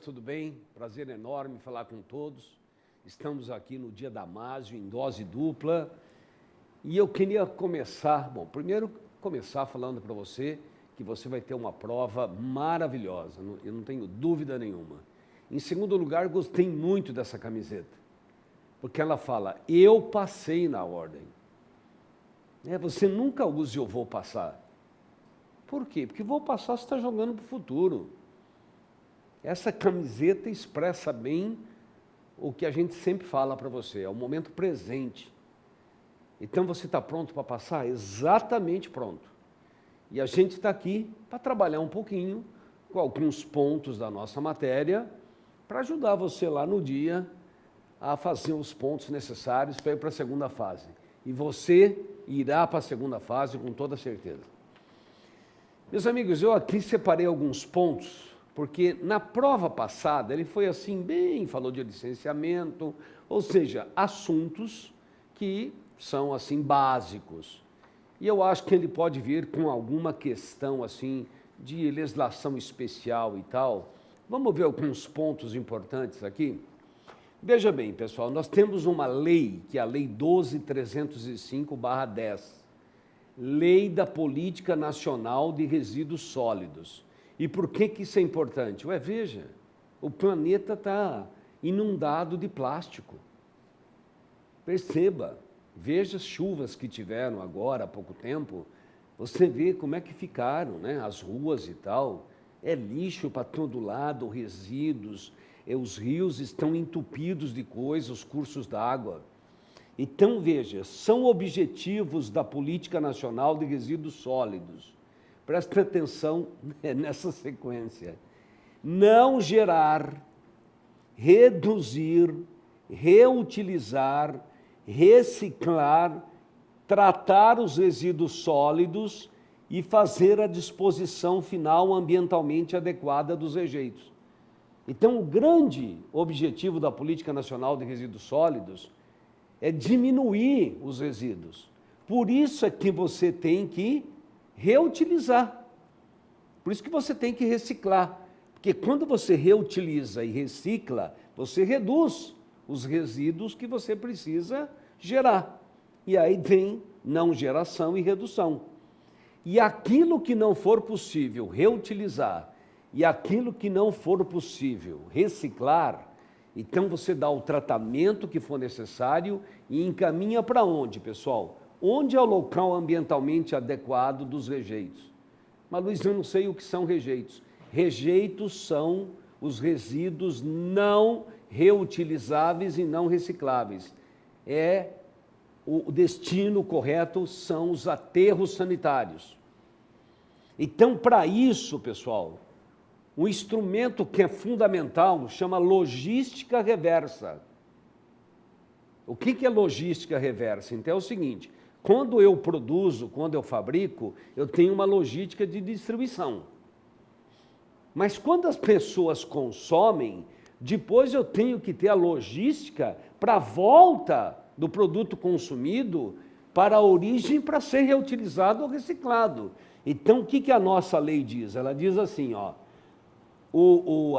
tudo bem? Prazer enorme falar com todos. Estamos aqui no Dia Damásio, em dose dupla. E eu queria primeiro começar falando para você que você vai ter uma prova maravilhosa, eu não tenho dúvida nenhuma. Em segundo lugar, gostei muito dessa camiseta, porque ela fala, eu passei na ordem. Você nunca use eu vou passar. Por quê? Porque vou passar você está jogando para o futuro. Essa camiseta expressa bem o que a gente sempre fala para você, é o momento presente. Então você está pronto para passar? Exatamente pronto. E a gente está aqui para trabalhar um pouquinho com alguns pontos da nossa matéria para ajudar você lá no dia a fazer os pontos necessários para ir para a segunda fase. E você irá para a segunda fase com toda certeza. Meus amigos, eu aqui separei alguns pontos, porque na prova passada ele foi assim bem, falou de licenciamento, ou seja, assuntos que são assim básicos. E eu acho que ele pode vir com alguma questão assim de legislação especial e tal. Vamos ver alguns pontos importantes aqui? Veja bem, pessoal, nós temos uma lei, que é a Lei 12.305/10, Lei da Política Nacional de Resíduos Sólidos. E por que isso é importante? Veja, o planeta está inundado de plástico. Perceba, veja as chuvas que tiveram agora há pouco tempo, você vê como é que ficaram, né? As ruas e tal, é lixo para todo lado, resíduos, os rios estão entupidos de coisas, os cursos d'água. Então, veja, são objetivos da Política Nacional de Resíduos Sólidos. Presta atenção nessa sequência. Não gerar, reduzir, reutilizar, reciclar, tratar os resíduos sólidos e fazer a disposição final ambientalmente adequada dos rejeitos. Então, o grande objetivo da Política Nacional de Resíduos Sólidos é diminuir os resíduos. Por isso é que você tem que reutilizar. Por isso que você tem que reciclar. Porque quando você reutiliza e recicla, você reduz os resíduos que você precisa gerar. E aí vem não geração e redução. E aquilo que não for possível reutilizar e aquilo que não for possível reciclar, então você dá o tratamento que for necessário e encaminha para onde, pessoal? Onde é o local ambientalmente adequado dos rejeitos? Mas, Luiz, eu não sei o que são rejeitos. Rejeitos são os resíduos não reutilizáveis e não recicláveis. O destino correto são os aterros sanitários. Então, para isso, pessoal, um instrumento que é fundamental chama logística reversa. O que é logística reversa? Então é o seguinte, quando eu produzo, quando eu fabrico, eu tenho uma logística de distribuição. Mas quando as pessoas consomem, depois eu tenho que ter a logística para a volta do produto consumido para a origem para ser reutilizado ou reciclado. Então, o que a nossa lei diz? Ela diz assim, a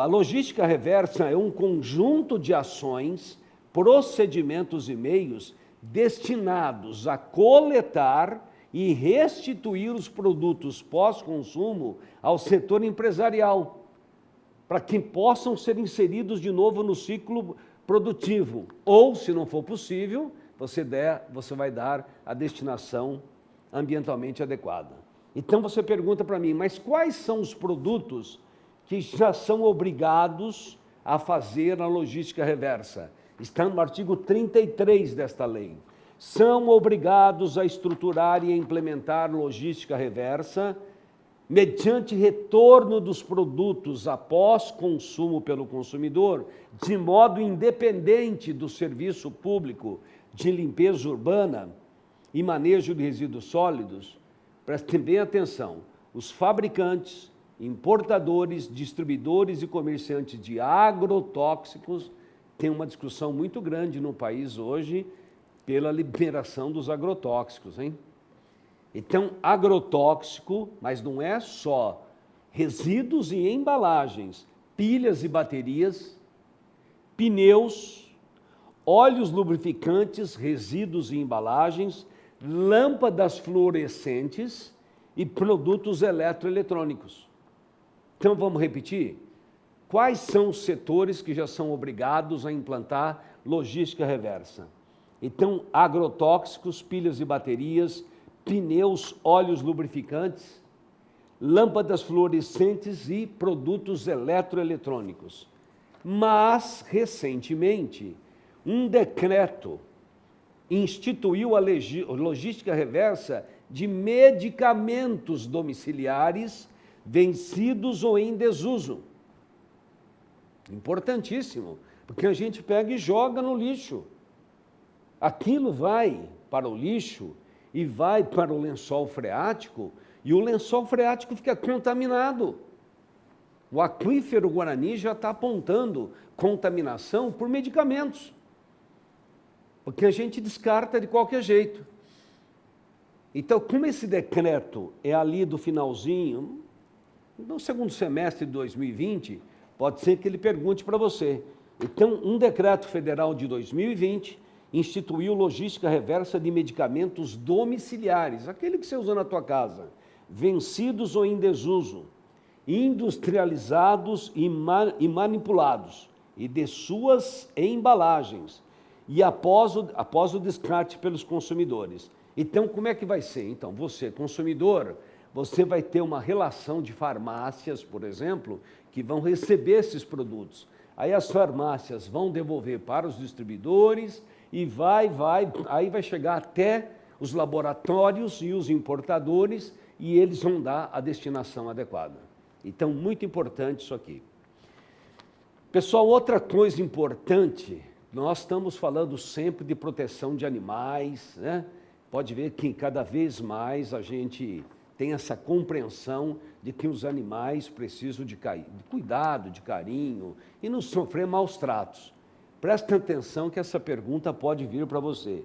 logística reversa é um conjunto de ações, procedimentos e meios destinados a coletar e restituir os produtos pós-consumo ao setor empresarial, para que possam ser inseridos de novo no ciclo produtivo. Ou, se não for possível, você vai dar a destinação ambientalmente adequada. Então você pergunta para mim, mas quais são os produtos que já são obrigados a fazer a logística reversa? Está no artigo 33 desta lei. São obrigados a estruturar e a implementar logística reversa mediante retorno dos produtos após consumo pelo consumidor, de modo independente do serviço público de limpeza urbana e manejo de resíduos sólidos. Prestem bem atenção, os fabricantes, importadores, distribuidores e comerciantes de agrotóxicos têm uma discussão muito grande no país hoje pela liberação dos agrotóxicos, hein? Então, agrotóxico, mas não é só resíduos e embalagens, pilhas e baterias, pneus, óleos lubrificantes, resíduos e embalagens, lâmpadas fluorescentes e produtos eletroeletrônicos. Então, vamos repetir? Quais são os setores que já são obrigados a implantar logística reversa? Então, agrotóxicos, pilhas e baterias, pneus, óleos lubrificantes, lâmpadas fluorescentes e produtos eletroeletrônicos. Mas, recentemente, um decreto instituiu a logística reversa de medicamentos domiciliares vencidos ou em desuso. Importantíssimo, porque a gente pega e joga no lixo. Aquilo vai para o lixo e vai para o lençol freático, e o lençol freático fica contaminado. O aquífero Guarani já está apontando contaminação por medicamentos, porque a gente descarta de qualquer jeito. Então, como esse decreto é ali do finalzinho, no segundo semestre de 2020, pode ser que ele pergunte para você. Então, um decreto federal de 2020 instituiu logística reversa de medicamentos domiciliares, aquele que você usa na tua casa, vencidos ou em desuso, industrializados e manipulados, e de suas embalagens, e após o descarte pelos consumidores. Então, como é que vai ser? Então, você, consumidor, você vai ter uma relação de farmácias, por exemplo, que vão receber esses produtos. Aí as farmácias vão devolver para os distribuidores e aí vai chegar até os laboratórios e os importadores e eles vão dar a destinação adequada. Então, muito importante isso aqui. Pessoal, outra coisa importante, nós estamos falando sempre de proteção de animais, né? Pode ver que cada vez mais a gente tem essa compreensão de que os animais precisam de cuidado, de carinho e não sofrer maus tratos. Presta atenção que essa pergunta pode vir para você.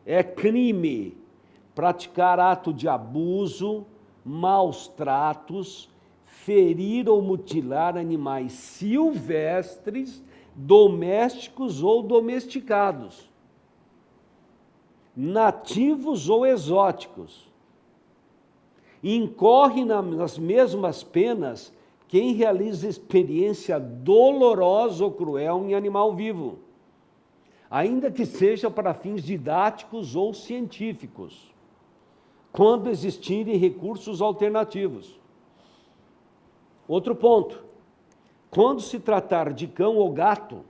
É crime praticar ato de abuso, maus tratos, ferir ou mutilar animais silvestres, domésticos ou domesticados, nativos ou exóticos. Incorre nas mesmas penas quem realiza experiência dolorosa ou cruel em animal vivo, ainda que seja para fins didáticos ou científicos, quando existirem recursos alternativos. Outro ponto, quando se tratar de cão ou gato,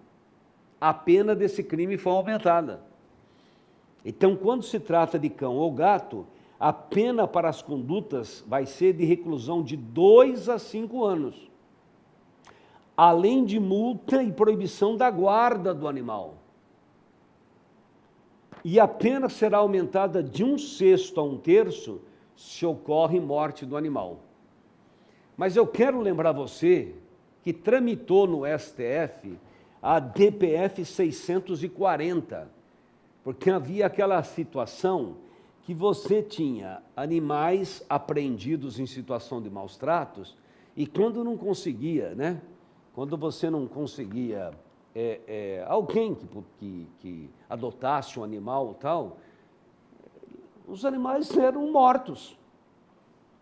a pena desse crime foi aumentada. Então, quando se trata de cão ou gato, a pena para as condutas vai ser de reclusão de 2 a 5 anos, além de multa e proibição da guarda do animal. E a pena será aumentada de 1/6 a 1/3 se ocorre morte do animal. Mas eu quero lembrar você que tramitou no STF a DPF 640, porque havia aquela situação que você tinha animais apreendidos em situação de maus tratos e quando não conseguia, né? Quando você não conseguia alguém que adotasse um animal ou tal, os animais eram mortos.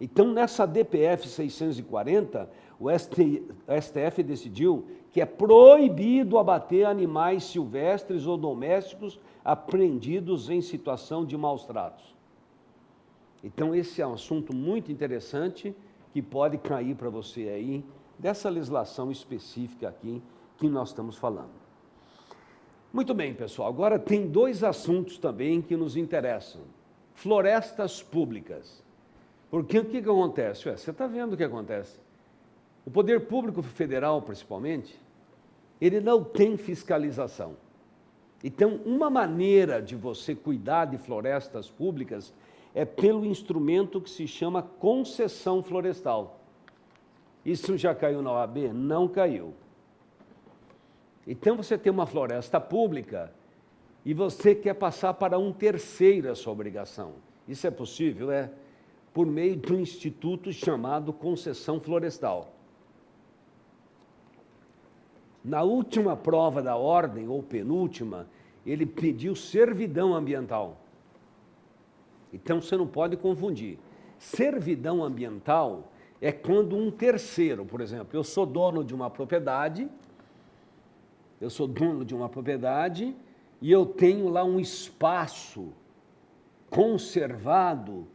Então, nessa DPF 640, o STF decidiu que é proibido abater animais silvestres ou domésticos apreendidos em situação de maus tratos. Então, esse é um assunto muito interessante que pode cair para você aí, dessa legislação específica aqui que nós estamos falando. Muito bem, pessoal, agora tem 2 assuntos também que nos interessam. Florestas públicas. Porque o que acontece? Você está vendo o que acontece? O poder público federal, principalmente, ele não tem fiscalização. Então, uma maneira de você cuidar de florestas públicas é pelo instrumento que se chama concessão florestal. Isso já caiu na OAB? Não caiu. Então, você tem uma floresta pública e você quer passar para um terceiro a sua obrigação. Isso é possível? É por meio de um instituto chamado concessão florestal. Na última prova da ordem, ou penúltima, ele pediu servidão ambiental. Então você não pode confundir. Servidão ambiental é quando um terceiro, por exemplo, eu sou dono de uma propriedade, e eu tenho lá um espaço conservado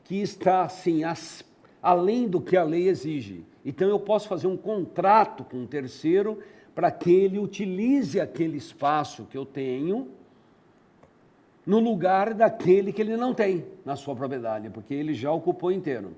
que está assim, além do que a lei exige. Então eu posso fazer um contrato com um terceiro para que ele utilize aquele espaço que eu tenho no lugar daquele que ele não tem na sua propriedade, porque ele já ocupou inteiro.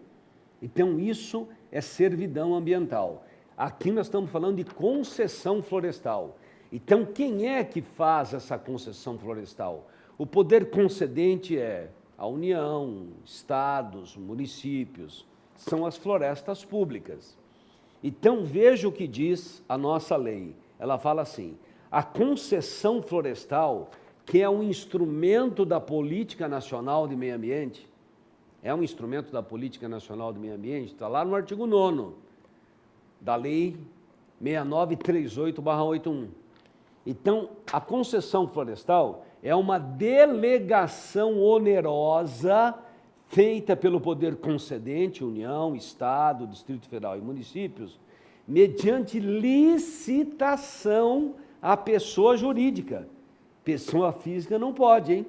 Então isso é servidão ambiental. Aqui nós estamos falando de concessão florestal. Então quem é que faz essa concessão florestal? O poder concedente é a União, estados, municípios, são as florestas públicas. Então veja o que diz a nossa lei. Ela fala assim: a concessão florestal, que é um instrumento da Política Nacional de Meio Ambiente, é um instrumento da Política Nacional de Meio Ambiente, está lá no artigo 9º da Lei 6938/81. Então, a concessão florestal é uma delegação onerosa feita pelo poder concedente, União, Estado, Distrito Federal e municípios, mediante licitação à pessoa jurídica. Pessoa física não pode, hein?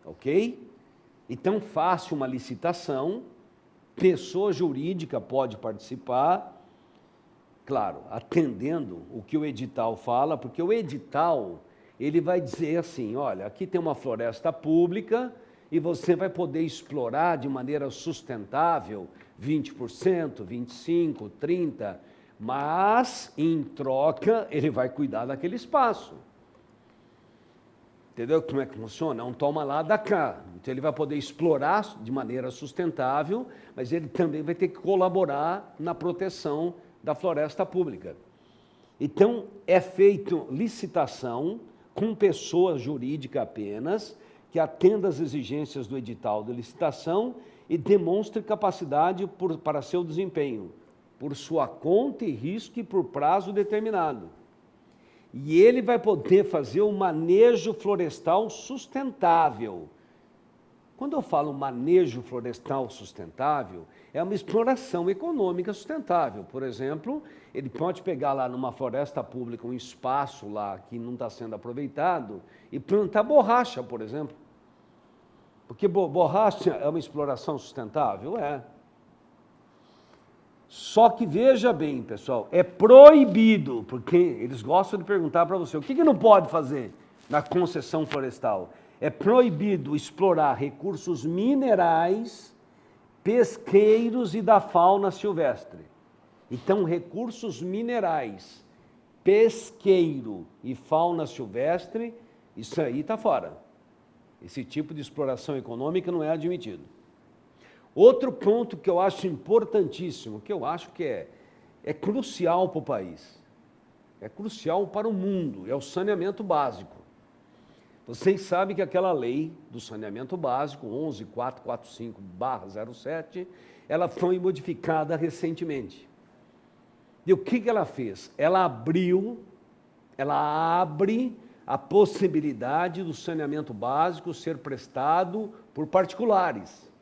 Ok? Então, faça uma licitação, pessoa jurídica pode participar, claro, atendendo o que o edital fala, porque o edital, ele vai dizer assim, olha, aqui tem uma floresta pública e você vai poder explorar de maneira sustentável 20%, 25%, 30%, mas, em troca, ele vai cuidar daquele espaço. Entendeu como é que funciona? É um toma lá da cá. Então ele vai poder explorar de maneira sustentável, mas ele também vai ter que colaborar na proteção da floresta pública. Então é feita licitação com pessoa jurídica apenas, que atenda às exigências do edital de licitação e demonstre capacidade para seu desempenho, por sua conta e risco e por prazo determinado. E ele vai poder fazer um manejo florestal sustentável. Quando eu falo manejo florestal sustentável, é uma exploração econômica sustentável. Por exemplo, ele pode pegar lá numa floresta pública um espaço lá que não está sendo aproveitado e plantar borracha, por exemplo. Porque borracha é uma exploração sustentável? É. Só que veja bem, pessoal, é proibido, porque eles gostam de perguntar para você, o que não pode fazer na concessão florestal? É proibido explorar recursos minerais, pesqueiros e da fauna silvestre. Então, recursos minerais, pesqueiro e fauna silvestre, isso aí está fora. Esse tipo de exploração econômica não é admitido. Outro ponto que eu acho importantíssimo, que eu acho que é crucial para o país, é crucial para o mundo, é o saneamento básico. Vocês sabem que aquela lei do saneamento básico, 11.445/07, ela foi modificada recentemente. E o que ela fez? Ela abre a possibilidade do saneamento básico ser prestado por particulares.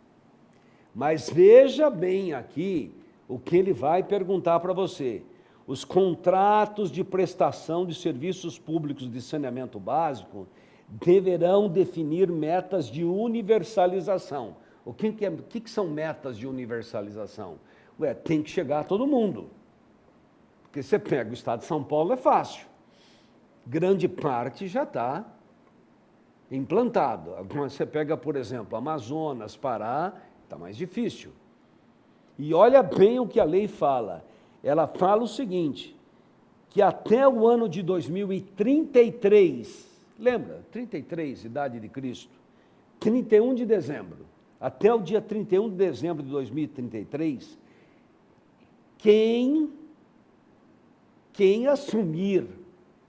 Mas veja bem aqui o que ele vai perguntar para você. Os contratos de prestação de serviços públicos de saneamento básico deverão definir metas de universalização. O que são metas de universalização? Tem que chegar a todo mundo. Porque você pega o estado de São Paulo, é fácil. Grande parte já está implantado. Você pega, por exemplo, Amazonas, Pará, está mais difícil. E olha bem o que a lei fala. Ela fala o seguinte, que até o ano de 2033, lembra? 33, idade de Cristo, 31 de dezembro, até o dia 31 de dezembro de 2033, quem assumir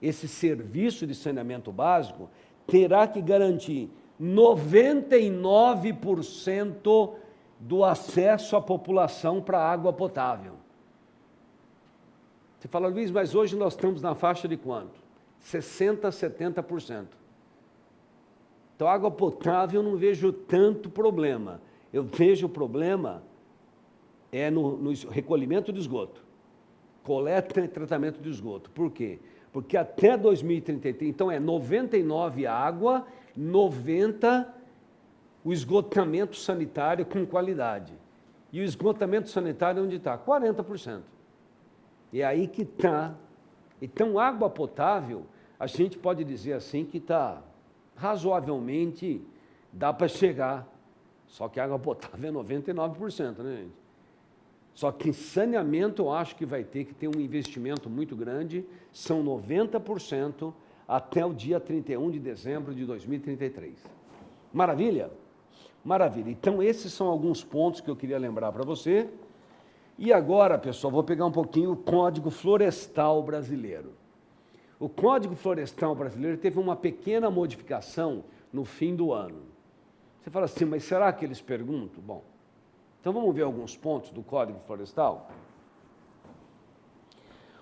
esse serviço de saneamento básico terá que garantir 99% do acesso à população para água potável. Você fala, Luiz, mas hoje nós estamos na faixa de quanto? 60%, 70%. Então, água potável eu não vejo tanto problema. Eu vejo o problema no recolhimento de esgoto, coleta e tratamento de esgoto. Por quê? Porque até 2033, então 99 água, 90 o esgotamento sanitário com qualidade. E o esgotamento sanitário onde está? 40%. E é aí que está. Então, água potável, a gente pode dizer assim que está razoavelmente, dá para chegar. Só que água potável é 99%, né, gente? Só que em saneamento eu acho que vai ter que ter um investimento muito grande, são 90% até o dia 31 de dezembro de 2033. Maravilha? Maravilha. Então, esses são alguns pontos que eu queria lembrar para você. E agora, pessoal, vou pegar um pouquinho o Código Florestal Brasileiro. O Código Florestal Brasileiro teve uma pequena modificação no fim do ano. Você fala assim, mas será que eles perguntam? Bom, então vamos ver alguns pontos do Código Florestal.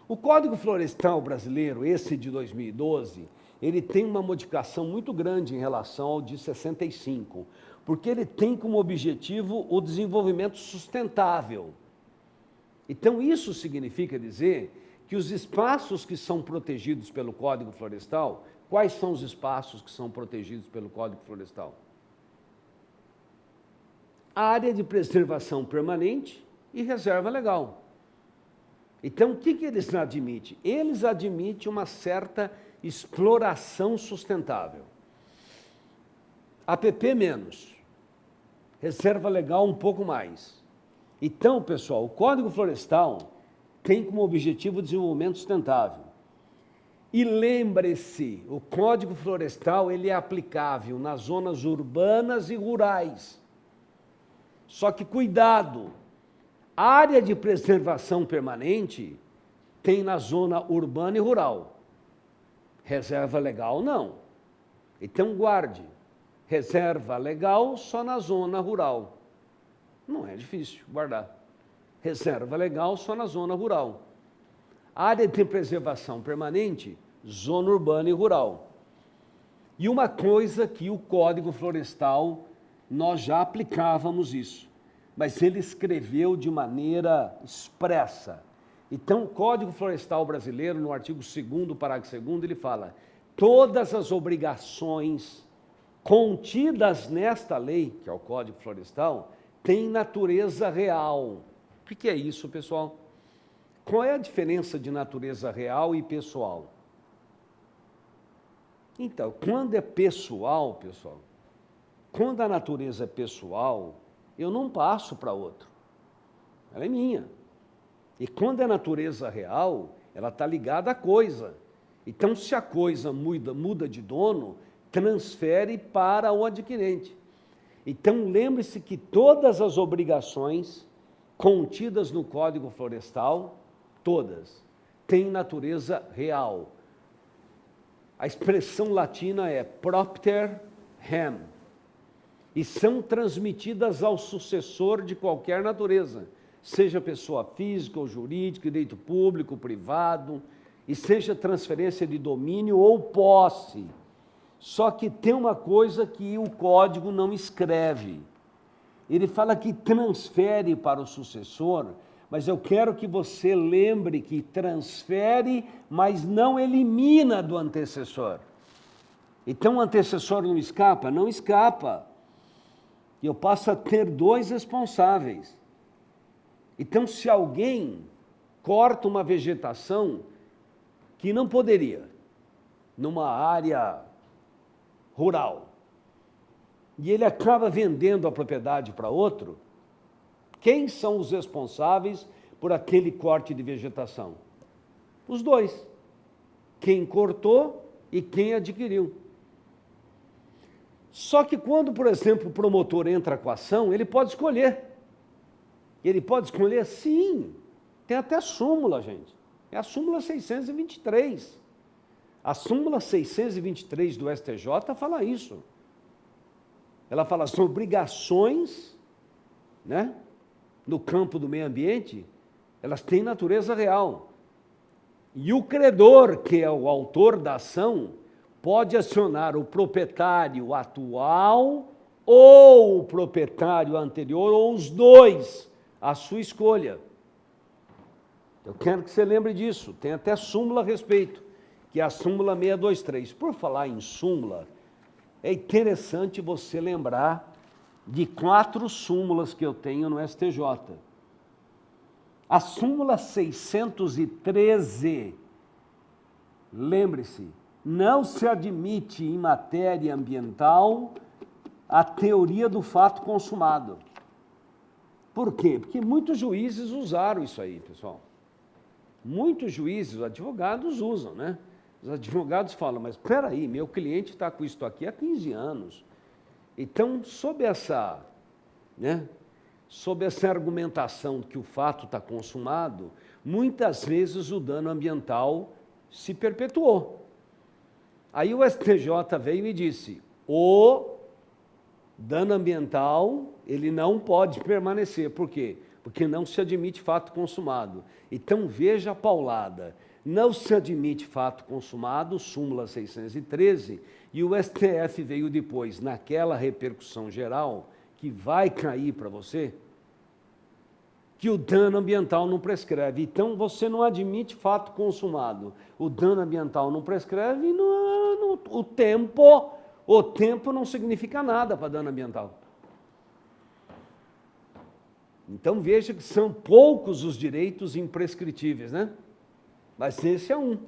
O Código Florestal Brasileiro, esse de 2012, ele tem uma modificação muito grande em relação ao de 65, porque ele tem como objetivo o desenvolvimento sustentável. Então, isso significa dizer que os espaços que são protegidos pelo Código Florestal, quais são os espaços que são protegidos pelo Código Florestal? Área de preservação permanente e reserva legal. Então, o que eles admitem? Eles admitem uma certa exploração sustentável. APP menos, reserva legal um pouco mais. Então, pessoal, o Código Florestal tem como objetivo o desenvolvimento sustentável. E lembre-se, o Código Florestal ele é aplicável nas zonas urbanas e rurais. Só que cuidado, área de preservação permanente tem na zona urbana e rural. Reserva legal não. Então guarde, reserva legal só na zona rural. Não é difícil guardar. Reserva legal só na zona rural. Área de preservação permanente, zona urbana e rural. E uma coisa que o Código Florestal, nós já aplicávamos isso, mas ele escreveu de maneira expressa. Então, o Código Florestal Brasileiro, no artigo 2º, parágrafo 2º, ele fala: todas as obrigações contidas nesta lei, que é o Código Florestal, têm natureza real. O que é isso, pessoal? Qual é a diferença de natureza real e pessoal? Então, quando é pessoal, pessoal, quando a natureza é pessoal, eu não passo para outro. Ela é minha. E quando é natureza real, ela está ligada à coisa. Então, se a coisa muda de dono, transfere para o adquirente. Então, lembre-se que todas as obrigações contidas no Código Florestal, todas, têm natureza real. A expressão latina é propter rem, e são transmitidas ao sucessor de qualquer natureza, seja pessoa física ou jurídica, direito público, privado, e seja transferência de domínio ou posse. Só que tem uma coisa que o código não escreve. Ele fala que transfere para o sucessor, mas eu quero que você lembre que transfere, mas não elimina do antecessor. Então o antecessor não escapa? Não escapa. E eu passo a ter dois responsáveis. Então, se alguém corta uma vegetação que não poderia, numa área rural, e ele acaba vendendo a propriedade para outro, quem são os responsáveis por aquele corte de vegetação? Os dois. Quem cortou e quem adquiriu. Só que quando, por exemplo, o promotor entra com a ação, ele pode escolher. Ele pode escolher? Sim. Tem até súmula, gente. É a súmula 623. A súmula 623 do STJ fala isso. Ela fala sobre obrigações, né, no campo do meio ambiente, elas têm natureza real. E o credor, que é o autor da ação, pode acionar o proprietário atual ou o proprietário anterior, ou os dois, à sua escolha. Eu quero que você lembre disso, tem até súmula a respeito, que é a súmula 623. Por falar em súmula, é interessante você lembrar de 4 súmulas que eu tenho no STJ. A súmula 613, lembre-se, não se admite em matéria ambiental a teoria do fato consumado. Por quê? Porque muitos juízes usaram isso aí, pessoal. Muitos juízes, advogados usam, né? Os advogados falam, mas espera aí, meu cliente está com isso aqui há 15 anos. Então, sob essa argumentação que o fato está consumado, muitas vezes o dano ambiental se perpetuou. Aí o STJ veio e disse, o dano ambiental, ele não pode permanecer. Por quê? Porque não se admite fato consumado. Então, veja a paulada. Não se admite fato consumado, súmula 613, e o STF veio depois, naquela repercussão geral, que vai cair para você, que o dano ambiental não prescreve. Então, você não admite fato consumado. O dano ambiental não prescreve e o tempo não significa nada para dano ambiental. Então, veja que são poucos os direitos imprescritíveis, né? Mas esse é um.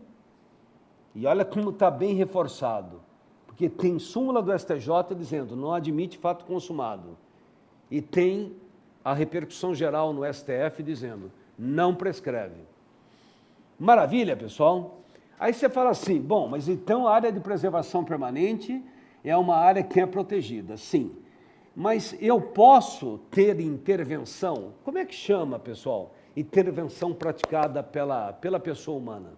E olha como está bem reforçado. Porque tem súmula do STJ dizendo não admite fato consumado. E tem a repercussão geral no STF dizendo não prescreve. Maravilha, pessoal? Aí você fala assim, bom, mas então a área de preservação permanente é uma área que é protegida. Sim. Mas eu posso ter intervenção, como é que chama, pessoal? Intervenção praticada pela pessoa humana.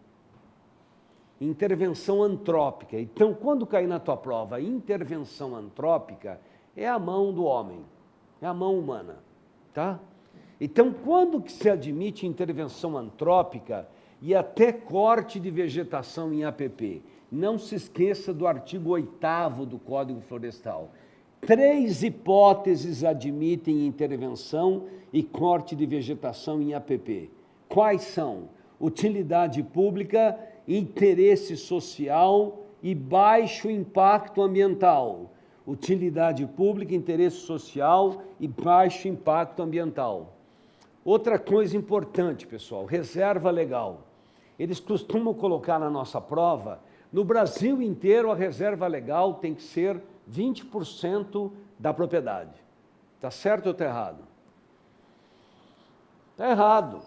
Intervenção antrópica. Então, quando cair na tua prova, intervenção antrópica é a mão do homem, é a mão humana, tá? Então, quando que se admite intervenção antrópica e até corte de vegetação em APP? Não se esqueça do artigo 8º do Código Florestal. 3 hipóteses admitem intervenção e corte de vegetação em APP. Quais são? Utilidade pública, interesse social e baixo impacto ambiental. Utilidade pública, interesse social e baixo impacto ambiental. Outra coisa importante, pessoal, reserva legal. Eles costumam colocar na nossa prova, no Brasil inteiro a reserva legal tem que ser 20% da propriedade. Está certo ou está errado? Está errado.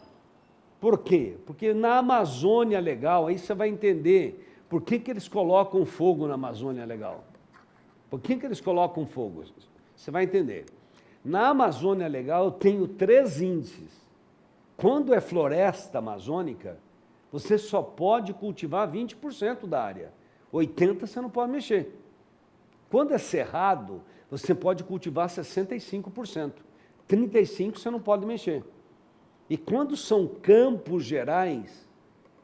Por quê? Porque na Amazônia Legal, aí você vai entender por que eles colocam fogo na Amazônia Legal. Por que eles colocam fogo? Você vai entender. Na Amazônia Legal eu tenho 3 índices. Quando é floresta amazônica, você só pode cultivar 20% da área. 80% você não pode mexer. Quando é cerrado, você pode cultivar 65%. 35% você não pode mexer. E quando são campos gerais,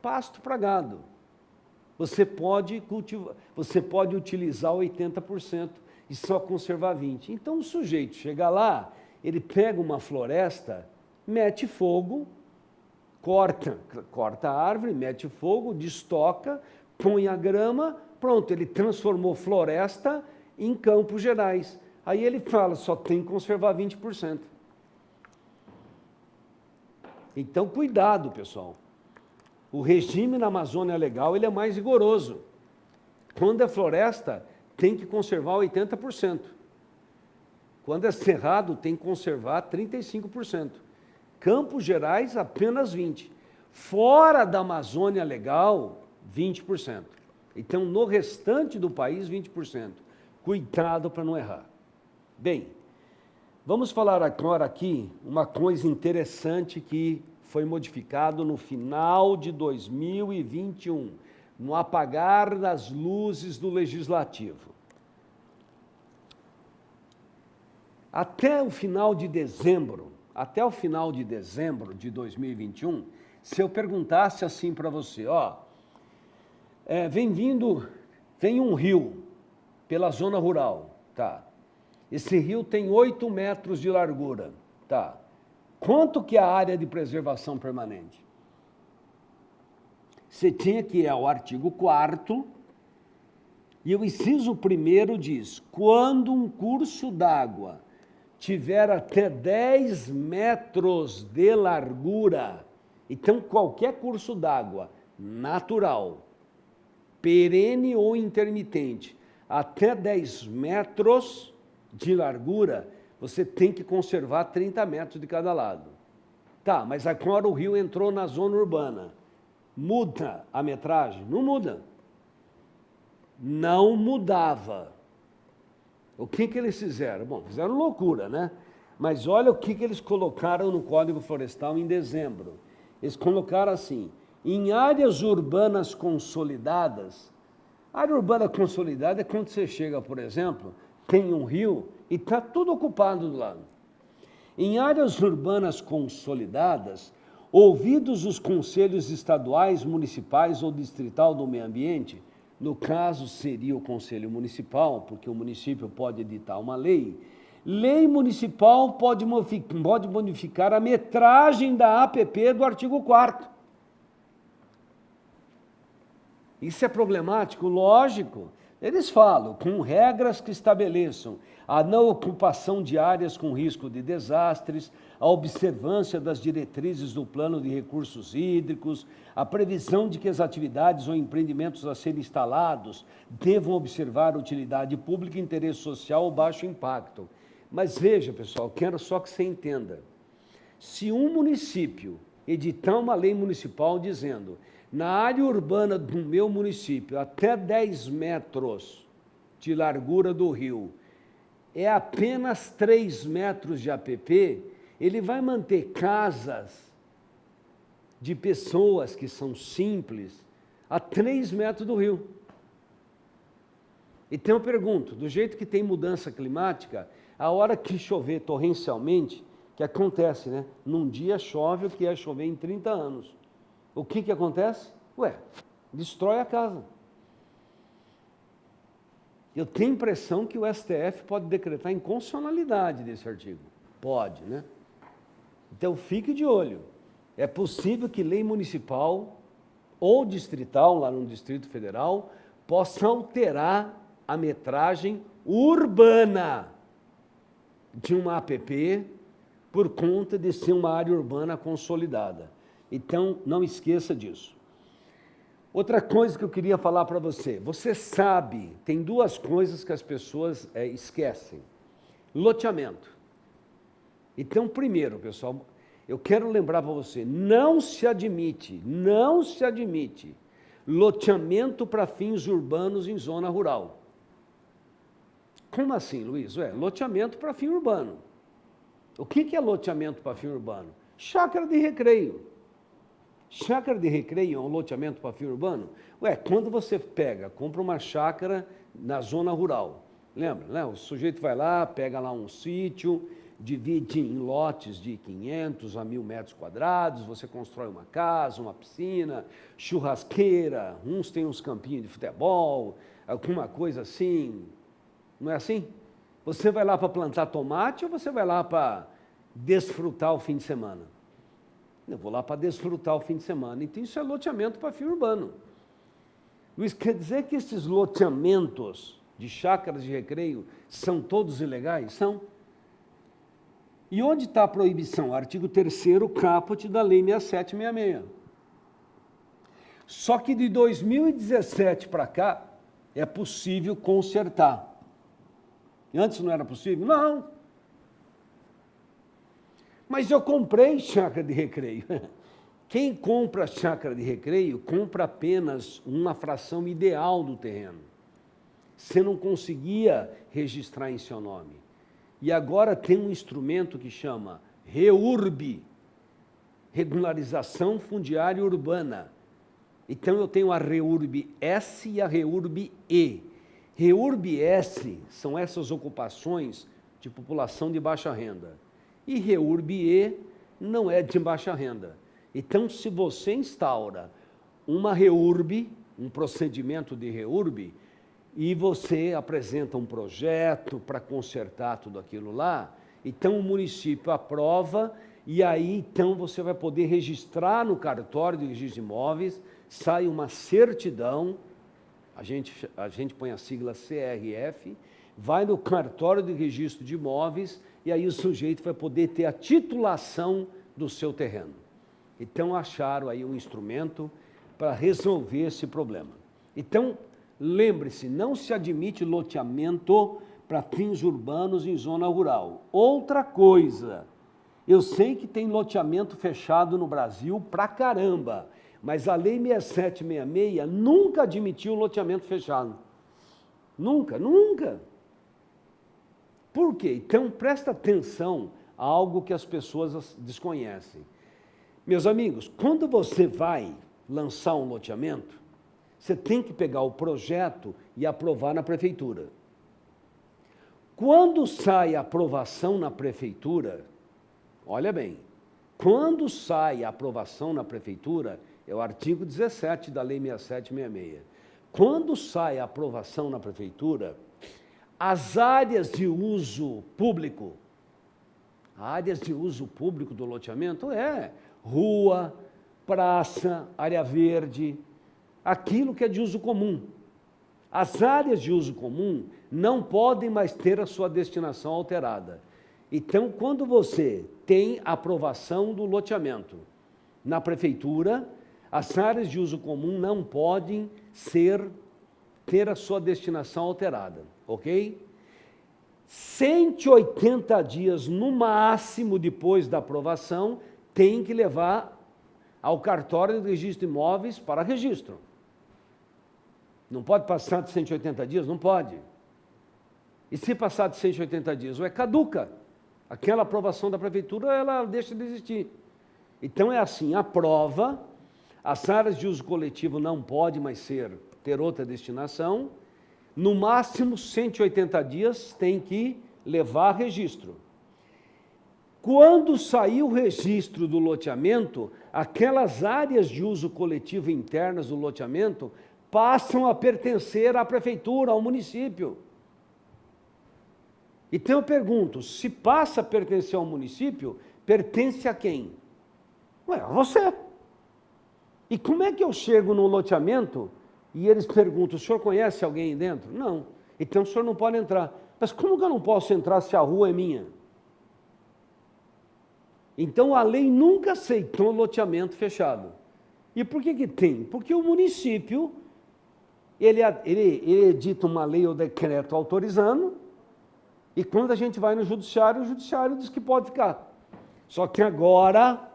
pasto para gado. Você pode utilizar 80% e só conservar 20%. Então o sujeito chega lá, ele pega uma floresta, mete fogo, corta a árvore, mete fogo, destoca, põe a grama, pronto, ele transformou floresta em campos gerais. Aí ele fala, só tem que conservar 20%. Então, cuidado, pessoal. O regime na Amazônia Legal ele é mais rigoroso. Quando é floresta, tem que conservar 80%. Quando é cerrado, tem que conservar 35%. Campos gerais, apenas 20%. Fora da Amazônia Legal, 20%. Então, no restante do país, 20%. Cuidado para não errar. Bem, vamos falar agora aqui uma coisa interessante que foi modificado no final de 2021, no apagar das luzes do Legislativo. Até o final de dezembro de 2021, Se eu perguntasse assim para você, ó, vem um rio pela zona rural, tá? Esse rio tem 8 metros de largura, tá? Quanto que é a área de preservação permanente? Você tinha que ir ao artigo 4º, e o inciso 1º diz, quando um curso d'água tiver até 10 metros de largura, então qualquer curso d'água natural, perene ou intermitente, até 10 metros de largura, você tem que conservar 30 metros de cada lado. Tá, mas agora o rio entrou na zona urbana. Muda a metragem? Não muda. Não mudava. O que eles fizeram? Bom, fizeram loucura, né? Mas olha o que eles colocaram no Código Florestal em dezembro. Eles colocaram assim, em áreas urbanas consolidadas, área urbana consolidada é quando você chega, por exemplo, tem um rio e está tudo ocupado do lado. Em áreas urbanas consolidadas, ouvidos os conselhos estaduais, municipais ou distrital do meio ambiente, no caso seria o conselho municipal, porque o município pode editar uma lei, lei municipal pode modificar a metragem da APP do artigo 4º. Isso é problemático? Lógico. Eles falam, com regras que estabeleçam a não ocupação de áreas com risco de desastres, a observância das diretrizes do plano de recursos hídricos, a previsão de que as atividades ou empreendimentos a serem instalados devam observar utilidade pública, interesse social ou baixo impacto. Mas veja, pessoal, quero só que você entenda. Se um município editar uma lei municipal dizendo na área urbana do meu município, até 10 metros de largura do rio, é apenas 3 metros de APP, ele vai manter casas de pessoas que são simples a 3 metros do rio. Então eu pergunto, do jeito que tem mudança climática, a hora que chover torrencialmente, que acontece, né? Num dia chove o que é chover em 30 anos. O que acontece? Ué, destrói a casa. Eu tenho a impressão que o STF pode decretar inconstitucionalidade desse artigo. Pode, né? Então fique de olho. É possível que lei municipal ou distrital, lá no Distrito Federal, possa alterar a metragem urbana de uma APP por conta de ser uma área urbana consolidada. Então, não esqueça disso. Outra coisa que eu queria falar para você. Você sabe, tem 2 coisas que as pessoas esquecem. Loteamento. Então, primeiro, pessoal, eu quero lembrar para você, não se admite loteamento para fins urbanos em zona rural. Como assim, Luiz? Loteamento para fim urbano. O que é loteamento para fim urbano? Chácara de recreio. Chácara de recreio é um loteamento para fim urbano? Quando você compra uma chácara na zona rural, lembra, né? O sujeito vai lá, pega lá um sítio, divide em lotes de 500 a 1.000 metros quadrados, você constrói uma casa, uma piscina, churrasqueira, uns têm uns campinhos de futebol, alguma coisa assim, não é assim? Você vai lá para plantar tomate ou você vai lá para desfrutar o fim de semana? Eu vou lá para desfrutar o fim de semana. Então, isso é loteamento para fim urbano. Luiz, quer dizer que esses loteamentos de chácaras de recreio são todos ilegais? São. E onde está a proibição? Artigo 3º, caput da Lei 6766. Só que de 2017 para cá, é possível consertar. Antes não era possível? Não. Mas eu comprei chácara de recreio. Quem compra chácara de recreio, compra apenas uma fração ideal do terreno. Você não conseguia registrar em seu nome. E agora tem um instrumento que chama REURB, Regularização Fundiária Urbana. Então eu tenho a REURB-S e a REURB-E. REURB-S são essas ocupações de população de baixa renda. E REURB-E não é de baixa renda. Então, se você instaura uma REURB, um procedimento de REURB, e você apresenta um projeto para consertar tudo aquilo lá, então o município aprova, e aí então você vai poder registrar no cartório de registro de imóveis, sai uma certidão, a gente põe a sigla CRF, vai no cartório de registro de imóveis, e aí o sujeito vai poder ter a titulação do seu terreno. Então acharam aí um instrumento para resolver esse problema. Então, lembre-se, não se admite loteamento para fins urbanos em zona rural. Outra coisa, eu sei que tem loteamento fechado no Brasil pra caramba, mas a Lei 6766 nunca admitiu loteamento fechado. Nunca, nunca. Por quê? Então, presta atenção a algo que as pessoas desconhecem. Meus amigos, quando você vai lançar um loteamento, você tem que pegar o projeto e aprovar na prefeitura. Quando sai a aprovação na prefeitura, olha bem, quando sai a aprovação na prefeitura, é o artigo 17 da Lei 6766. Quando sai a aprovação na prefeitura, as áreas de uso público do loteamento é rua, praça, área verde, aquilo que é de uso comum. As áreas de uso comum não podem mais ter a sua destinação alterada. Então, quando você tem aprovação do loteamento na prefeitura, as áreas de uso comum não podem ter a sua destinação alterada, ok? 180 dias no máximo depois da aprovação, tem que levar ao cartório de registro de imóveis para registro. Não pode passar de 180 dias? Não pode. E se passar de 180 dias, ou é caduca. Aquela aprovação da prefeitura, ela deixa de existir. Então é assim, aprova, as áreas de uso coletivo não podem mais ter outra destinação, no máximo 180 dias tem que levar registro. Quando sair o registro do loteamento, aquelas áreas de uso coletivo internas do loteamento passam a pertencer à prefeitura, ao município. Então eu pergunto, se passa a pertencer ao município, pertence a quem? Ué, a você. E como é que eu chego no loteamento e eles perguntam, o senhor conhece alguém aí dentro? Não. Então o senhor não pode entrar. Mas como que eu não posso entrar se a rua é minha? Então a lei nunca aceitou loteamento fechado. E por que tem? Porque o município, ele edita uma lei ou decreto autorizando, e quando a gente vai no judiciário, o judiciário diz que pode ficar. Só que agora,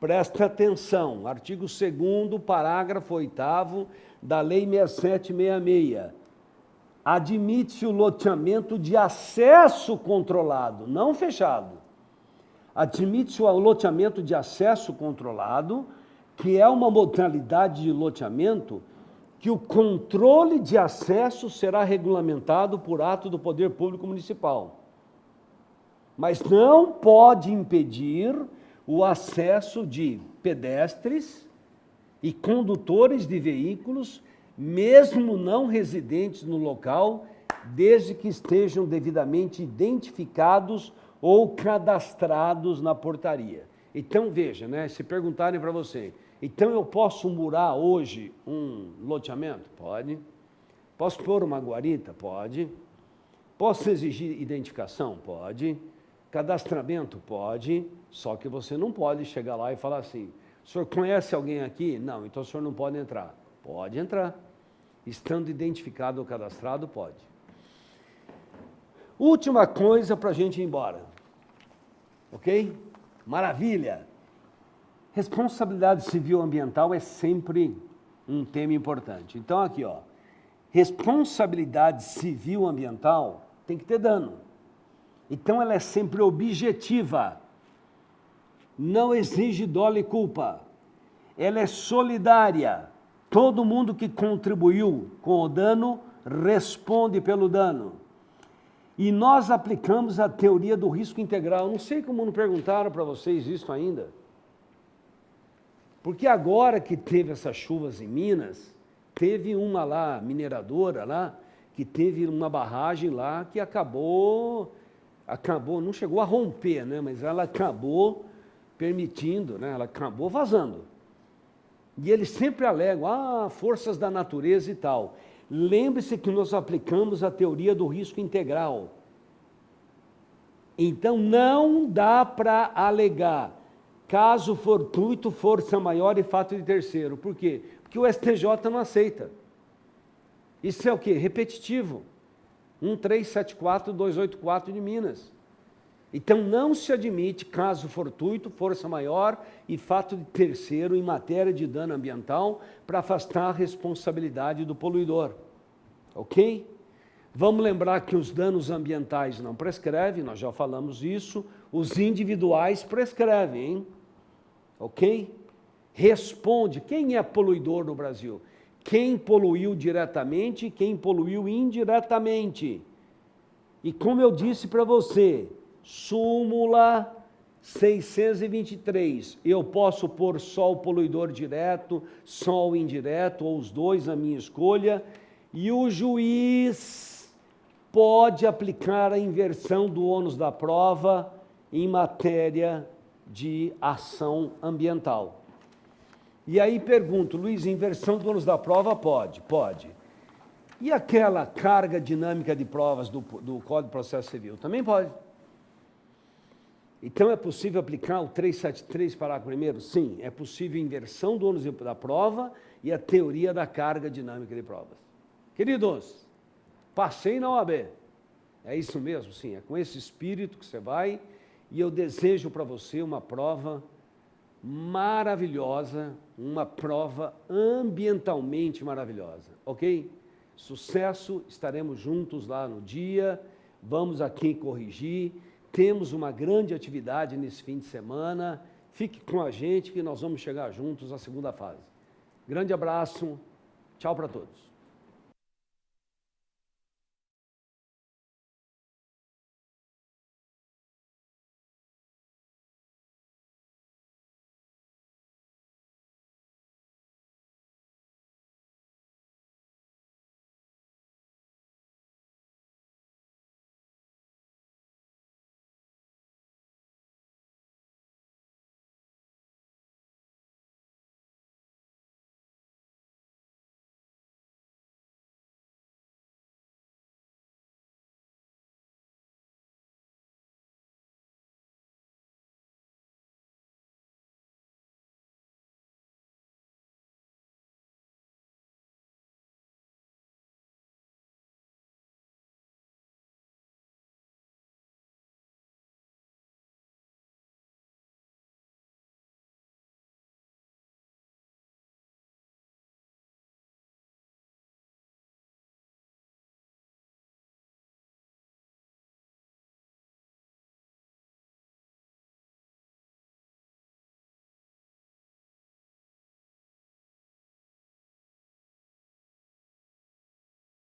presta atenção, artigo 2º, parágrafo 8º da Lei 6766. Admite-se o loteamento de acesso controlado, não fechado. Admite-se o loteamento de acesso controlado, que é uma modalidade de loteamento que o controle de acesso será regulamentado por ato do Poder Público Municipal. Mas não pode impedir o acesso de pedestres e condutores de veículos, mesmo não residentes no local, desde que estejam devidamente identificados ou cadastrados na portaria. Então, veja, né, se perguntarem para você, então eu posso murar hoje um loteamento? Pode. Posso pôr uma guarita? Pode. Posso exigir identificação? Pode. Cadastramento? Pode. Só que você não pode chegar lá e falar assim, o senhor conhece alguém aqui? Não, então o senhor não pode entrar. Pode entrar. Estando identificado ou cadastrado, pode. Última coisa para a gente ir embora. Ok? Maravilha! Responsabilidade civil ambiental é sempre um tema importante. Então, aqui, ó, responsabilidade civil ambiental tem que ter dano. Então, ela é sempre objetiva. Não exige dolo e culpa. Ela é solidária. Todo mundo que contribuiu com o dano responde pelo dano. E nós aplicamos a teoria do risco integral. Não sei como não perguntaram para vocês isso ainda. Porque agora que teve essas chuvas em Minas, teve uma lá, mineradora lá, que teve uma barragem lá que acabou, não chegou a romper, né? Mas ela acabou permitindo, né? Ela acabou vazando. E eles sempre alegam, forças da natureza e tal. Lembre-se que nós aplicamos a teoria do risco integral. Então, não dá para alegar caso fortuito, força maior e fato de terceiro. Por quê? Porque o STJ não aceita. Isso é o quê? Repetitivo. 1374284 de Minas. Então, não se admite caso fortuito, força maior e fato de terceiro em matéria de dano ambiental para afastar a responsabilidade do poluidor. Ok? Vamos lembrar que os danos ambientais não prescrevem, nós já falamos isso, os individuais prescrevem, hein? Ok? Responde, quem é poluidor no Brasil? Quem poluiu diretamente e quem poluiu indiretamente. E como eu disse para você, súmula 623, eu posso pôr só o poluidor direto, só o indireto, ou os dois, a minha escolha, e o juiz pode aplicar a inversão do ônus da prova em matéria de ação ambiental. E aí pergunto, Luiz, inversão do ônus da prova pode? Pode. E aquela carga dinâmica de provas do Código de Processo Civil? Também pode. Então é possível aplicar o 373, parágrafo 1º? Sim, é possível inversão do ônus da prova e a teoria da carga dinâmica de provas. Queridos, passei na OAB. É isso mesmo, sim, é com esse espírito que você vai, e eu desejo para você uma prova maravilhosa, uma prova ambientalmente maravilhosa, ok? Sucesso, estaremos juntos lá no dia, vamos aqui corrigir, temos uma grande atividade nesse fim de semana, fique com a gente que nós vamos chegar juntos à segunda fase. Grande abraço, tchau para todos.